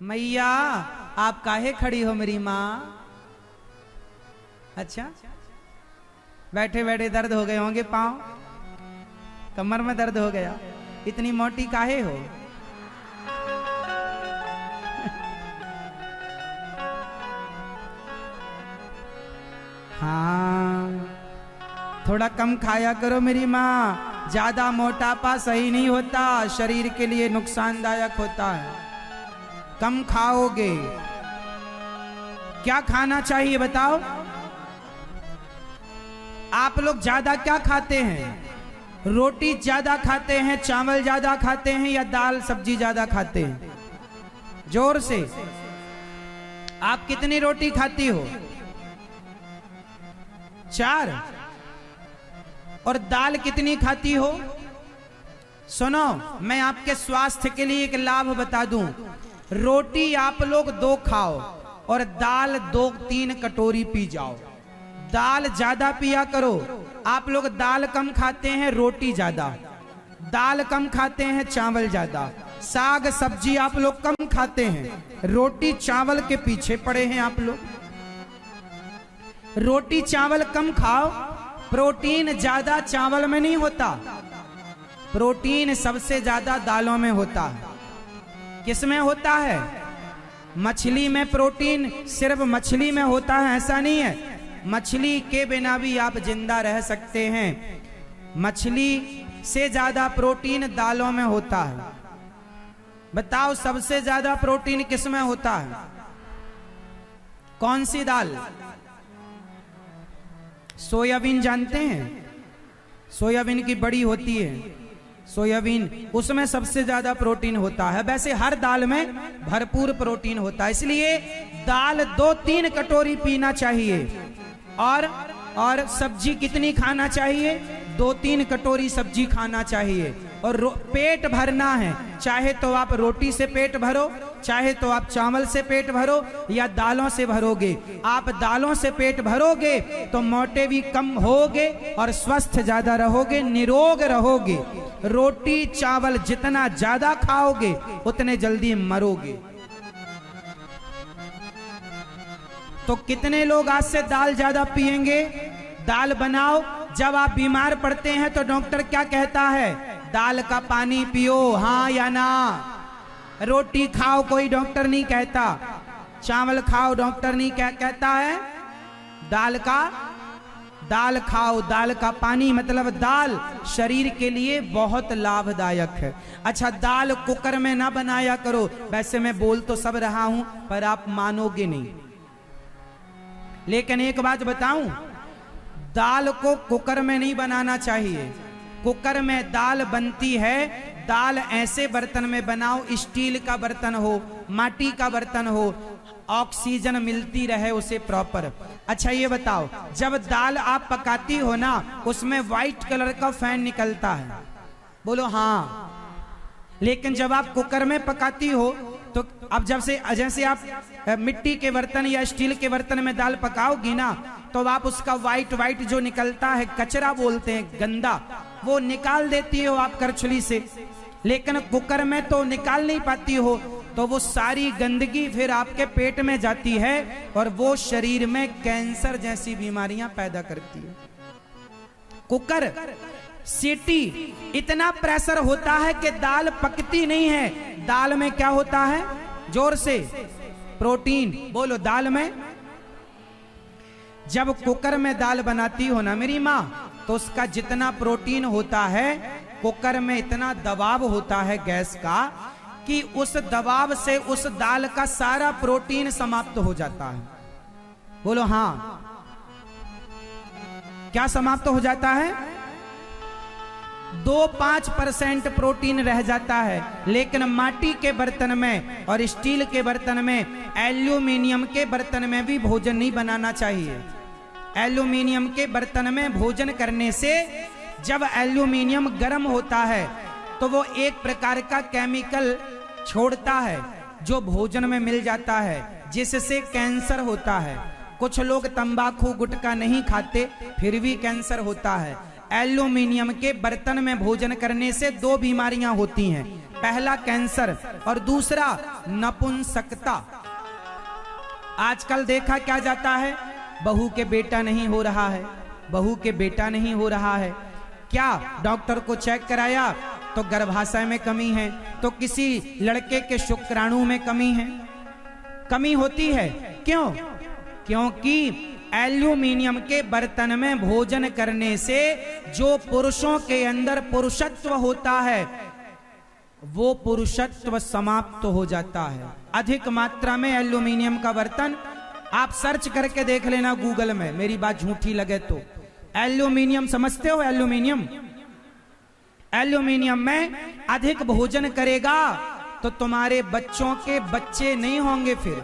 मैया आप काहे खड़ी हो मेरी माँ? अच्छा, बैठे बैठे दर्द हो गए होंगे, पांव कमर में दर्द हो गया, इतनी मोटी काहे हो? हाँ, थोड़ा कम खाया करो मेरी माँ, ज्यादा मोटापा सही नहीं होता, शरीर के लिए नुकसानदायक होता है। कम खाओगे। क्या खाना चाहिए बताओ? आप लोग ज्यादा क्या खाते हैं? रोटी ज्यादा खाते हैं, चावल ज्यादा खाते हैं, या दाल सब्जी ज्यादा खाते हैं? जोर से। आप कितनी रोटी खाती हो? 4। और दाल कितनी खाती हो? सुनो, मैं आपके स्वास्थ्य के लिए एक लाभ बता दूं। रोटी आप लोग 2 खाओ और दाल 2-3 कटोरी पी जाओ। दाल ज्यादा पिया करो। आप लोग दाल कम खाते हैं, रोटी ज्यादा। दाल कम खाते हैं, चावल ज्यादा। साग सब्जी आप लोग कम खाते हैं, रोटी चावल के पीछे पड़े हैं आप लोग। रोटी चावल कम खाओ। प्रोटीन ज्यादा चावल में नहीं होता, प्रोटीन सबसे ज्यादा दालों में होता है। किसमें होता है? मछली में प्रोटीन सिर्फ मछली में होता है ऐसा नहीं है, मछली के बिना भी आप जिंदा रह सकते हैं। मछली से ज्यादा प्रोटीन दालों में होता है। बताओ सबसे ज्यादा प्रोटीन किसमें होता है? कौन सी दाल? सोयाबीन जानते हैं? सोयाबीन की बड़ी होती है सोयाबीन, उसमें सबसे ज्यादा प्रोटीन होता है। वैसे हर दाल में भरपूर प्रोटीन होता है, इसलिए दाल 2-3 कटोरी पीना चाहिए। और सब्जी कितनी खाना चाहिए? 2-3 कटोरी सब्जी खाना चाहिए। और पेट भरना है, चाहे तो आप रोटी से पेट भरो, चाहे तो आप चावल से पेट भरो, या दालों से भरोगे। आप दालों से पेट भरोगे तो मोटे भी कम होगे और स्वस्थ ज्यादा रहोगे, निरोग रहोगे। रोटी चावल जितना ज्यादा खाओगे उतने जल्दी मरोगे। तो कितने लोग आज से दाल ज्यादा पिएंगे? दाल बनाओ। जब आप बीमार पड़ते हैं तो डॉक्टर क्या कहता है? दाल का पानी पियो, हाँ या ना? रोटी खाओ कोई डॉक्टर नहीं कहता, चावल खाओ डॉक्टर नहीं कहता है। दाल खाओ, दाल का पानी मतलब दाल शरीर के लिए बहुत लाभदायक है। अच्छा, दाल कुकर में ना बनाया करो। वैसे मैं बोल तो सब रहा हूं पर आप मानोगे नहीं, लेकिन एक बात बताऊं, दाल को कुकर में नहीं बनाना चाहिए। कुकर में दाल बनती है, दाल ऐसे बर्तन में बनाओ, स्टील का बर्तन हो, माटी का बर्तन हो, ऑक्सीजन मिलती रहे उसे प्रॉपर। अच्छा ये बताओ, जब दाल आप पकाती हो ना, उसमें व्हाइट कलर का फैन निकलता है, बोलो हाँ। लेकिन जब आप कुकर में पकाती हो तो अब जैसे आप मिट्टी के बर्तन या स्टील के बर्तन में दाल पकाओगी ना, तो आप उसका व्हाइट जो निकलता है, कचरा बोलते हैं, गंदा, वो निकाल देती हो आप करछुली से। लेकिन कुकर में तो निकाल नहीं पाती हो, तो वो सारी गंदगी फिर आपके पेट में जाती है और वो शरीर में कैंसर जैसी बीमारियां पैदा करती है। कुकर सीटी इतना प्रेशर होता है कि दाल पकती नहीं है। दाल में क्या होता है? जोर से, प्रोटीन बोलो। दाल में जब कुकर में दाल बनाती हो ना मेरी माँ, तो उसका जितना प्रोटीन होता है, कुकर में इतना दबाव होता है गैस का कि उस दबाव से उस दाल का सारा प्रोटीन समाप्त हो जाता है। बोलो हाँ। क्या समाप्त हो जाता है? 2-5% प्रोटीन रह जाता है। लेकिन माटी के बर्तन में और स्टील के बर्तन में, एल्यूमिनियम के बर्तन में भी भोजन नहीं बनाना चाहिए। एल्यूमिनियम के बर्तन में भोजन करने से जब एल्यूमिनियम गर्म होता है तो वो एक प्रकार का केमिकल छोड़ता है जो भोजन में मिल जाता है, जिससे कैंसर होता है। कुछ लोग तंबाकू गुटखा नहीं खाते फिर भी कैंसर होता है। एल्यूमिनियम के बर्तन में भोजन करने से दो बीमारियां होती हैं, पहला कैंसर और दूसरा नपुंसकता। आजकल देखा क्या जाता है, बहू के बेटा नहीं हो रहा है, बहू के बेटा नहीं हो रहा है, क्या डॉक्टर को चेक कराया तो गर्भाशय में कमी है, तो किसी लड़के के शुक्राणु में कमी है, कमी होती है। क्यों? क्योंकि एल्यूमिनियम के बर्तन में भोजन करने से जो पुरुषों के अंदर पुरुषत्व होता है वो पुरुषत्व समाप्त हो जाता है। अधिक मात्रा में एल्यूमिनियम का बर्तन, आप सर्च करके देख लेना गूगल में, मेरी बात झूठी लगे तो। एल्यूमिनियम समझते हो? एल्यूमिनियम, एल्यूमिनियम में अधिक भोजन करेगा तो तुम्हारे बच्चों के बच्चे नहीं होंगे फिर,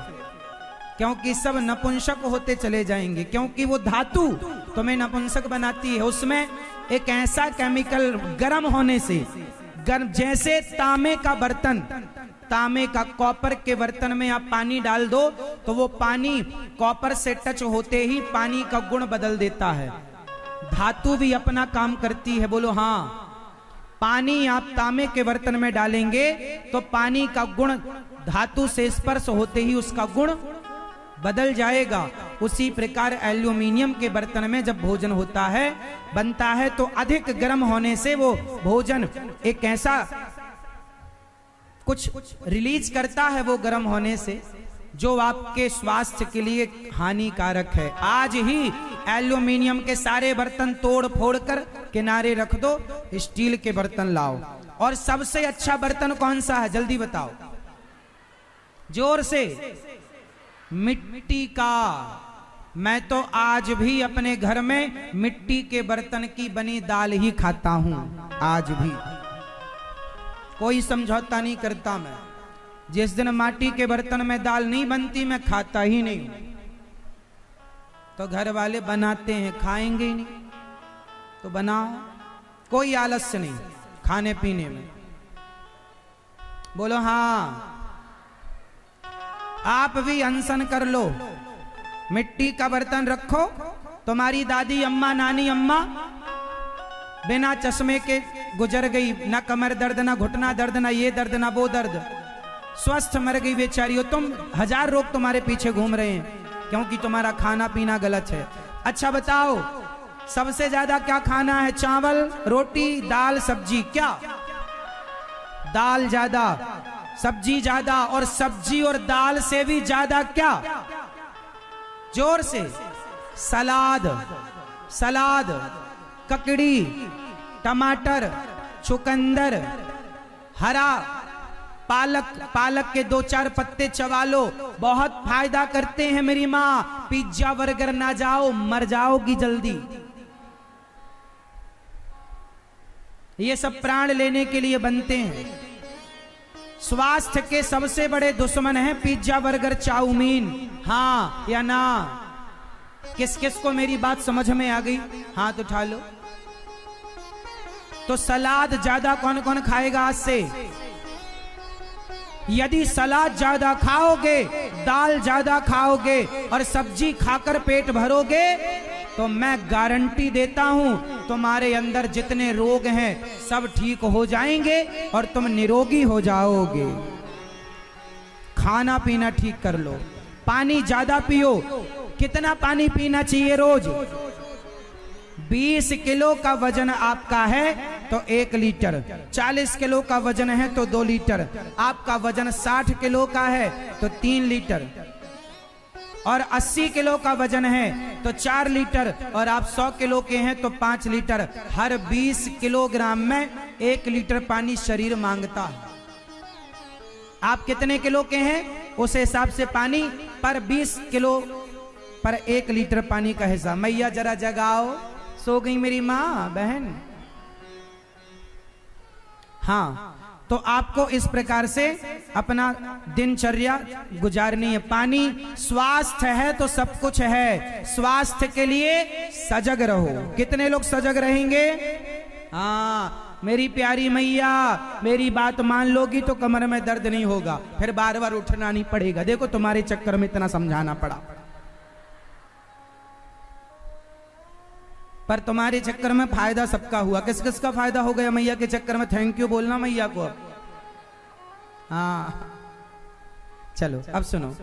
क्योंकि सब नपुंसक होते चले जाएंगे, क्योंकि वो धातु तुम्हें नपुंसक बनाती है। उसमें एक ऐसा केमिकल गर्म होने से, गर्म जैसे तांबे का बर्तन, तांबे का कॉपर के बर्तन में आप पानी डाल दो तो वो पानी कॉपर से टच होते ही पानी का गुण बदल देता है। धातु भी अपना काम करती है, बोलो हाँ। पानी आप तांबे के बर्तन में डालेंगे तो पानी का गुण धातु से स्पर्श होते ही उसका गुण बदल जाएगा। उसी प्रकार एल्यूमिनियम के बर्तन में जब भोजन होता है, बनता है, तो अधिक गर्म होने से वो भोजन एक ऐसा कुछ रिलीज करता है वो गर्म होने से, जो आपके स्वास्थ्य के लिए हानिकारक है। आज ही एल्यूमिनियम के सारे बर्तन तोड़ फोड़ कर किनारे रख दो, स्टील के बर्तन लाओ। और सबसे अच्छा बर्तन कौन सा है जल्दी बताओ, जोर से? मिट्टी का। मैं तो आज भी अपने घर में मिट्टी के बर्तन की बनी दाल ही खाता हूं, आज भी कोई समझौता नहीं करता मैं। जिस दिन माटी के बर्तन में दाल नहीं बनती मैं खाता ही नहीं। तो घर वाले बनाते हैं, खाएंगे ही नहीं तो बनाओ, कोई आलस्य नहीं खाने पीने में। बोलो हाँ। आप भी अनशन कर लो, मिट्टी का बर्तन रखो। तुम्हारी दादी अम्मा, नानी अम्मा बिना चश्मे के गुजर गई, ना कमर दर्द, ना घुटना दर्द, ना ये दर्द, ना वो दर्द, स्वस्थ मर गई बेचारी हो। तुम 1000 रोग तुम्हारे पीछे घूम रहे हैं क्योंकि तुम्हारा खाना पीना गलत है। अच्छा बताओ, सबसे ज्यादा क्या खाना है? चावल, रोटी, दाल, सब्जी। क्या? दाल ज्यादा, सब्जी ज्यादा, और सब्जी और दाल से भी ज्यादा क्या? जोर से। सलाद, सलाद, ककड़ी, टमाटर, चुकंदर, हरा पालक, पालक के 2-4 पत्ते चबा लो, बहुत फायदा करते हैं मेरी माँ। पिज्जा बर्गर ना जाओ, मर जाओगी जल्दी। ये सब प्राण लेने के लिए बनते हैं। स्वास्थ्य के सबसे बड़े दुश्मन हैं पिज्जा बर्गर चाउमीन। हाँ या ना? किस किस को मेरी बात समझ में आ गई? हाथ उठा लो। तो सलाद ज्यादा कौन कौन खाएगा आज से? यदि सलाद ज्यादा खाओगे, दाल ज्यादा खाओगे और सब्जी खाकर पेट भरोगे तो मैं गारंटी देता हूं तुम्हारे अंदर जितने रोग हैं सब ठीक हो जाएंगे और तुम निरोगी हो जाओगे। खाना पीना ठीक कर लो, पानी ज्यादा पियो। कितना पानी पीना चाहिए रोज? 20 किलो का वजन आपका है तो 1 लीटर, 40 किलो का वजन है तो 2 लीटर, आपका वजन 60 किलो का है तो 3 लीटर, और 80 किलो का वजन है तो 4 लीटर, और आप 100 किलो के हैं तो 5 लीटर। हर 20 किलोग्राम में 1 लीटर पानी शरीर मांगता है। आप कितने किलो के हैं उस हिसाब से पानी पर 20 किलो पर 1 लीटर पानी का हिसाब। मैया जरा जगाओ, सो गई मेरी माँ बहन। हाँ, तो आपको इस प्रकार से अपना दिनचर्या गुजारनी है। पानी स्वास्थ्य है तो सब कुछ है। स्वास्थ्य के लिए सजग रहो। कितने लोग सजग रहेंगे? हाँ मेरी प्यारी मैया, मेरी बात मान लोगी तो कमर में दर्द नहीं होगा, फिर बार बार उठना नहीं पड़ेगा। देखो तुम्हारे चक्कर में इतना समझाना पड़ा। पर तुम्हारे चक्कर में फायदा सबका हुआ। किस किस का फायदा हो गया मैया के चक्कर में? थैंक यू बोलना मैया को अब। हाँ चलो अब सुनो।